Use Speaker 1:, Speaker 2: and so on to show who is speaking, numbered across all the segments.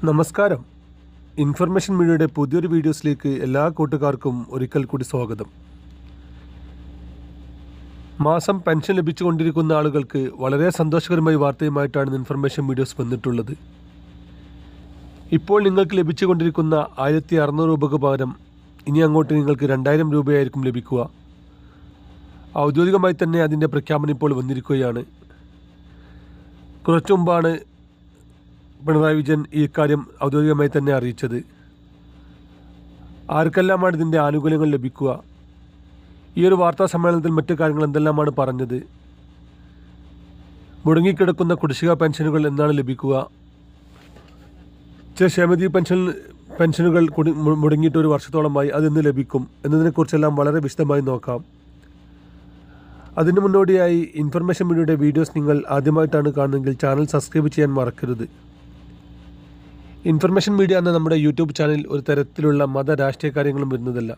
Speaker 1: നമസ്കാരം. ഇൻഫർമേഷൻ മീഡിയയുടെ പുതിയൊരു വീഡിയോസിലേക്ക് എല്ലാ കൂട്ടുകാർക്കും ഒരിക്കൽ കൂടി സ്വാഗതം. മാസം പെൻഷൻ ലഭിച്ചുകൊണ്ടിരിക്കുന്ന ആളുകൾക്ക് വളരെ സന്തോഷകരമായ വാർത്തയുമായിട്ടാണ് ഇൻഫർമേഷൻ വീഡിയോസ് വന്നിട്ടുള്ളത്. ഇപ്പോൾ നിങ്ങൾക്ക് ലഭിച്ചുകൊണ്ടിരിക്കുന്ന 1600 രൂപയ്ക്ക് പകരം ഇനി അങ്ങോട്ട് നിങ്ങൾക്ക് 2000 രൂപയായിരിക്കും ലഭിക്കുക. ഔദ്യോഗികമായി തന്നെ അതിൻ്റെ പ്രഖ്യാപനം ഇപ്പോൾ വന്നിരിക്കുകയാണ്. കുറച്ചു മുമ്പാണ് പിണറായി വിജയൻ ഈ കാര്യം ഔദ്യോഗികമായി തന്നെ അറിയിച്ചത്. ആർക്കെല്ലാമാണ് ഇതിൻ്റെ ആനുകൂല്യങ്ങൾ ലഭിക്കുക? ഈ ഒരു വാർത്താ സമ്മേളനത്തിൽ മറ്റു കാര്യങ്ങൾ എന്തെല്ലാമാണ് പറഞ്ഞത്? മുടങ്ങിക്കിടക്കുന്ന കുടിശ്ശിക പെൻഷനുകൾ എന്നാണ് ലഭിക്കുക? ചില ക്ഷേമനിധി പെൻഷനുകൾ മുടങ്ങിയിട്ട് ഒരു വർഷത്തോളമായി, അതെന്ന് ലഭിക്കും എന്നതിനെക്കുറിച്ചെല്ലാം വളരെ വിശദമായി നോക്കാം. അതിന് മുന്നോടിയായി ഇൻഫർമേഷൻ മീഡിയയുടെ വീഡിയോസ് നിങ്ങൾ ആദ്യമായിട്ടാണ് കാണുന്നതെങ്കിൽ ചാനൽ സബ്സ്ക്രൈബ് ചെയ്യാൻ മറക്കരുത്. ഇൻഫർമേഷൻ മീഡിയ എന്ന നമ്മുടെ യൂട്യൂബ് ചാനൽ ഒരു തരത്തിലുള്ള മത രാഷ്ട്രീയ കാര്യങ്ങളും വരുന്നതല്ല.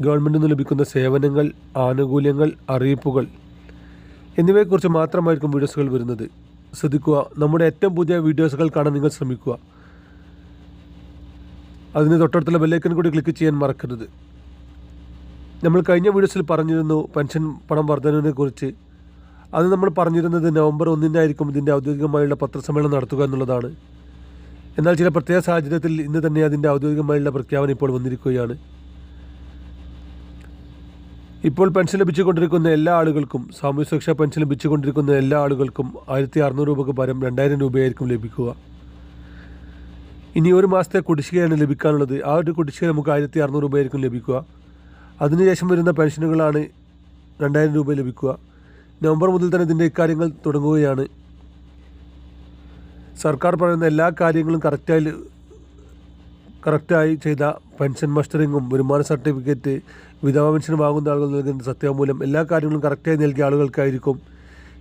Speaker 1: ഗവൺമെൻറ്റിൽ നിന്ന് ലഭിക്കുന്ന സേവനങ്ങൾ, ആനുകൂല്യങ്ങൾ, അറിയിപ്പുകൾ എന്നിവയെക്കുറിച്ച് മാത്രമായിരിക്കും വീഡിയോസുകൾ വരുന്നത്. ശ്രദ്ധിക്കുക, നമ്മുടെ ഏറ്റവും പുതിയ വീഡിയോസുകൾ കാണാൻ നിങ്ങൾ ശ്രമിക്കുക. അതിന് തൊട്ടടുത്തുള്ള ബെല്ലൈക്കൺ കൂടി ക്ലിക്ക് ചെയ്യാൻ മറക്കരുത്. നമ്മൾ കഴിഞ്ഞ വീഡിയോസിൽ പറഞ്ഞിരുന്നു പെൻഷൻ പണം വർധനവിനെ കുറിച്ച്. അത് നമ്മൾ പറഞ്ഞിരുന്നത് നവംബർ 1 ഇതിൻ്റെ ഔദ്യോഗികമായുള്ള പത്രസമ്മേളനം നടത്തുക എന്നുള്ളതാണ്. എന്നാൽ ചില പ്രത്യേക സാഹചര്യത്തിൽ ഇന്ന് തന്നെ അതിൻ്റെ ഔദ്യോഗികമായുള്ള പ്രഖ്യാപനം ഇപ്പോൾ വന്നിരിക്കുകയാണ്. ഇപ്പോൾ പെൻഷൻ ലഭിച്ചുകൊണ്ടിരിക്കുന്ന എല്ലാ ആളുകൾക്കും, സാമൂഹ്യ സുരക്ഷാ പെൻഷൻ ലഭിച്ചുകൊണ്ടിരിക്കുന്ന എല്ലാ ആളുകൾക്കും 1600 രൂപയ്ക്ക് പകരം 2000 രൂപയായിരിക്കും ലഭിക്കുക. ഇനി ഒരു മാസത്തെ കുടിശ്ശികയാണ് ലഭിക്കാനുള്ളത്. ആ ഒരു കുടിശ്ശിക നമുക്ക് 1600 രൂപയായിരിക്കും ലഭിക്കുക. അതിനുശേഷം വരുന്ന പെൻഷനുകളാണ് 2000 രൂപ ലഭിക്കുക. നവംബർ മുതൽ തന്നെ ഇതിൻ്റെ ഇക്കാര്യങ്ങൾ തുടങ്ങുകയാണ്. സർക്കാർ പറയുന്ന എല്ലാ കാര്യങ്ങളും കറക്റ്റായി ചെയ്ത പെൻഷൻ മസ്റ്ററിങ്ങും, വരുമാന സർട്ടിഫിക്കറ്റ്, വിധവാ പെൻഷൻ വാങ്ങുന്ന ആളുകൾ നൽകുന്ന സത്യവാങ്മൂലം, എല്ലാ കാര്യങ്ങളും കറക്റ്റായി നൽകിയ ആളുകൾക്കായിരിക്കും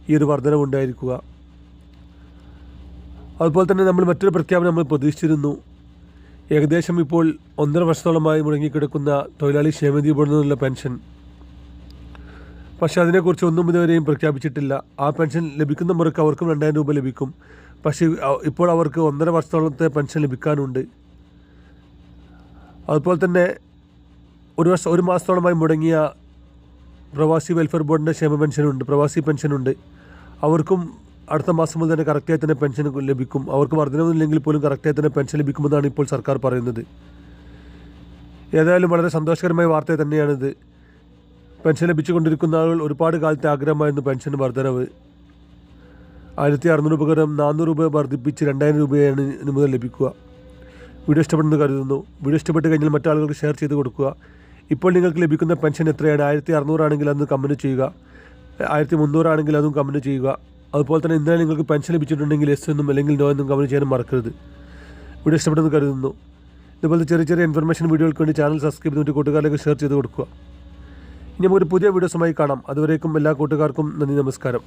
Speaker 1: ഈ ഒരു വർധനവ് ഉണ്ടായിരിക്കുക. അതുപോലെ തന്നെ നമ്മൾ മറ്റൊരു പ്രഖ്യാപനം നമ്മൾ പ്രതീക്ഷിച്ചിരുന്നു. ഏകദേശം ഇപ്പോൾ 1.5 വർഷത്തോളമായി മുടങ്ങിക്കിടക്കുന്ന തൊഴിലാളി ക്ഷേമനിധി ബോർഡിൽ നിന്നുള്ള പെൻഷൻ, പക്ഷേ അതിനെക്കുറിച്ച് ഒന്നും ഇതുവരെയും പ്രഖ്യാപിച്ചിട്ടില്ല. ആ പെൻഷൻ ലഭിക്കുന്ന മുറയ്ക്ക് അവർക്കും 2000 രൂപ ലഭിക്കും. പക്ഷേ ഇപ്പോൾ അവർക്ക് 1.5 വർഷത്തോളത്തെ പെൻഷൻ ലഭിക്കാനുണ്ട്. അതുപോലെ തന്നെ ഒരു മാസത്തോളമായി മുടങ്ങിയ പ്രവാസി വെൽഫെയർ ബോർഡിൻ്റെ ക്ഷേമ പെൻഷനുണ്ട്, പ്രവാസി പെൻഷനുണ്ട്. അവർക്കും അടുത്ത മാസം മുതൽ തന്നെ കറക്റ്റായി തന്നെ പെൻഷൻ ലഭിക്കും. അവർക്ക് വർധനവില്ലെങ്കിൽ പോലും കറക്റ്റായി തന്നെ പെൻഷൻ ലഭിക്കുമെന്നാണ് ഇപ്പോൾ സർക്കാർ പറയുന്നത്. ഏതായാലും വളരെ സന്തോഷകരമായ വാർത്ത തന്നെയാണിത്. പെൻഷൻ ലഭിച്ചുകൊണ്ടിരിക്കുന്ന ആളുകൾ ഒരുപാട് കാലത്തെ ആഗ്രഹമായിരുന്നു പെൻഷൻ വർധനവ്. 1600 പകരം 400 രൂപ വർദ്ധിപ്പിച്ച് 2000 രൂപയാണ് ഇനി മുതൽ ലഭിക്കുക. വീഡിയോ ഇഷ്ടപ്പെടുന്നത് കരുതുന്നു. വീഡിയോ ഇഷ്ടപ്പെട്ട് കഴിഞ്ഞാൽ മറ്റാളുകൾക്ക് ഷെയർ ചെയ്ത് കൊടുക്കുക. ഇപ്പോൾ നിങ്ങൾക്ക് ലഭിക്കുന്ന പെൻഷൻ എത്രയാണ്? 1600 ആണെങ്കിൽ അതൊന്ന് കമൻറ്റ് ചെയ്യുക. 1300 ആണെങ്കിൽ അതും കമൻറ്റ് ചെയ്യുക. അതുപോലെ തന്നെ ഇന്നലെ നിങ്ങൾക്ക് പെൻഷൻ ലഭിച്ചിട്ടുണ്ടെങ്കിൽ എസ് എന്നും അല്ലെങ്കിൽ നോ എന്നും കമൻറ്റ് ചെയ്യാനും മറക്കരുത്. വീഡിയോ ഇഷ്ടപ്പെടുന്നത് കരുതുന്നു. ഇതുപോലത്തെ ചെറിയ ചെറിയ ഇൻഫർമേഷൻ വീഡിയോകൾക്ക് വേണ്ടി ചാനൽ സബ്സ്ക്രൈബ് ചെയ്തിട്ട് കൂട്ടുകാരിലേക്ക് ഷെയർ ചെയ്ത് കൊടുക്കുക. ഇനി നമുക്കൊരു പുതിയ വീഡിയോസുമായി കാണാം. അതുവരേക്കും എല്ലാ കൂട്ടുകാർക്കും നന്ദി, നമസ്കാരം.